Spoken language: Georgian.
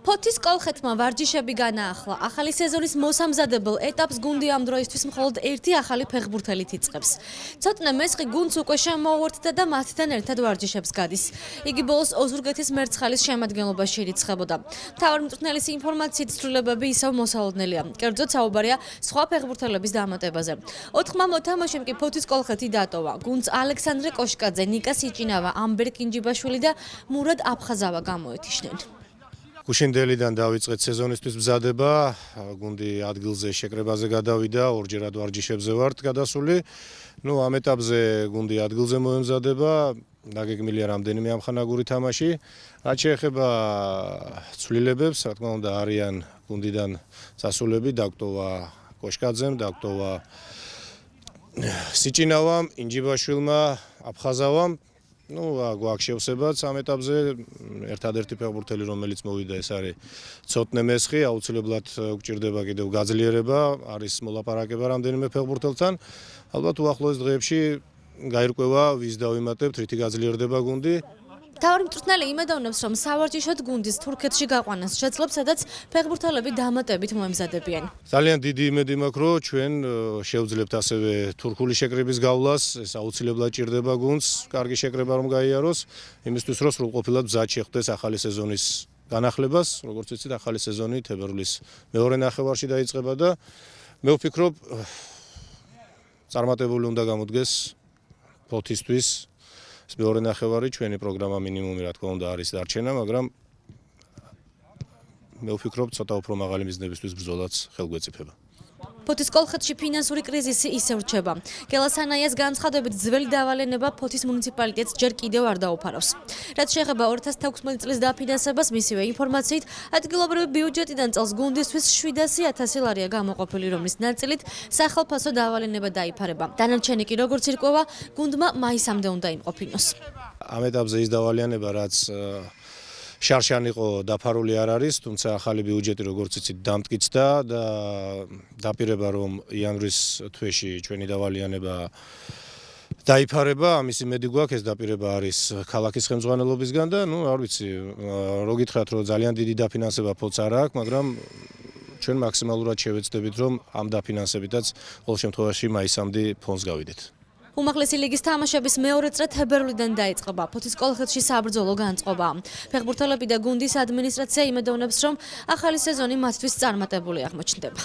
ფოთის კოლხეთმა ვარჯიშები განაახლა. ახალი სეზონის მოსამზადებელ ეტაპს გუნდი ამ დროისთვის მხოლოდ ერთი ახალი ფეხბურთელით იწყებს. ცოტნე მესხი გუნდს უკვე შემოუერთდა და მათთან ერთად ვარჯიშებს გადის. იგი ბოლოს ოზურგეთის მერცხალის შემადგენლობაში ირიცხებოდა. მთავარი მწვრთნელის ინფორმაციით ცვლილებები ისევ მოსალოდნელია. კერძოდ საუბარია სხვა ფეხბურთელების დამატებაზე. 4 მოთამაშემ კი ფოთის კოლხეთი დატოვა. გუნდს ალექსანდრე კოშკაძე, ნიკა სიჭინავა, ამბერ კინჯიბაშვილი და მურად აფხაზავა გამოეთიშნენ. გუშინდელიდან დავიწყეთ სეზონისთვის მზადება, გუნდი ადგილზე შეკრებაზე გადავიდა, ორჯერად ვარჯიშებზე ვართ გადასული. ამ ეტაპზე გუნდი ადგილზე მოემზადება, დაგეგმილია რამდენიმე ამხანაგური თამაში. რაც შეეხება ცვლილებებს, რა თქმა უნდა, არიან გუნდიდან სასულები, დაგტოვა კოშკაძემ, დაგტოვა სიჭინავამ, ინჯიბაშვილმა, აფხაზავამ. გვაქვს შევსებაც ამ ეტაპზე ერთადერთი ფეხბურთელი რომელიც მოვიდა ეს არის ცოტნე მესხი, აუცილებლად გვჭირდება კიდევ გაძლიერება, არის მოლაპარაკება რამდენიმე ფეხბურთელთან. ალბათ უახლოეს დღეებში გაირკვევა ვის დავიმატებთ, რითი გაძლიერდება გუნდი. მთავარი მწვრთნელი იმედოვნებს, რომ სავარჯიშოდ გუნდის თურქეთში გაყვანას შეძლებს, სადაც ფეხბურთელები დამატებით მოემზადებიან. ძალიან დიდი იმედი მაქვს, რომ ჩვენ შევძლებთ ასევე თურქული შეკრების გავლას, ეს აუცილებლად ჭირდება გუნდს, კარგი შეკრება რომ გაიაროს, იმისთვის რომ სრულყოფილად მზად შეხვდეს ახალი სეზონის განახლებას, როგორც ვიცით, ახალი სეზონი თებერვლის მეორე ნახევარში დაიწყება და მე ვფიქრობ, წარმატებული უნდა გამოდგეს ფოთისთვის. მეორე ნახევარი ჩვენი პროგრამა მინიმუმი რა თქმა უნდა არის დარჩენა, მაგრამ მე ვფიქრობ ცოტა უფრო მაღალი მიზნებისთვის ბრძოლაც ხელგვეწიფება. ფოთის კოლხეთში ფინანსური კრიზისი ისევ რჩება. გელასანაიას განცხადებით ძველი დავალენება ფოთის მუნიციპალიტეტს ჯერ კიდევ არ დაუფარავს. რაც შეეხება 2016 წლის დაფინანსებას, მისივე ინფორმაციით, ადგილობრივი ბიუჯეტიდან წელს გუნდისთვის 700.000 ლარია გამოყოფილი, რომლის ნაწილით სახელფასო დავალენება დაიფარება. დანარჩენი კი როგორც ირკვევა, გუნდმა მაისამდე უნდა იმყოფინოს. ამ ეტაპზე ის დავალიანება, რაც შარშან იყო დაფარული არ არის, თუმცა ახალი ბიუჯეტი როგორც იცით დამტკიცდა და დაპირება რომ იანვრის თვეში ჩვენი დავალიანება დაიფარება, ამის იმედი გვაქვს, ეს დაპირება არის ქალაქის ხელმძღვანელობისგან და არ ვიცი, რო გითხრათ რომ ძალიან დიდი დაფინანსება ფოთს არ აქვს, მაგრამ ჩვენ მაქსიმალურად შევეცდებით რომ ამ დაფინანსებითაც ყოველ შემთხვევაში მაისამდე ფონს გავიდეთ. უმაღლესი ლიგის თამაშების მეორე წრე თებერვლიდან დაიწყება. ფოთის კოლხეთში საბრძოლო განწყობა. ფეხბურთელები და გუნდის ადმინისტრაცია იმედოვნებს, რომ ახალი სეზონი მათთვის წარმატებული აღმოჩნდება.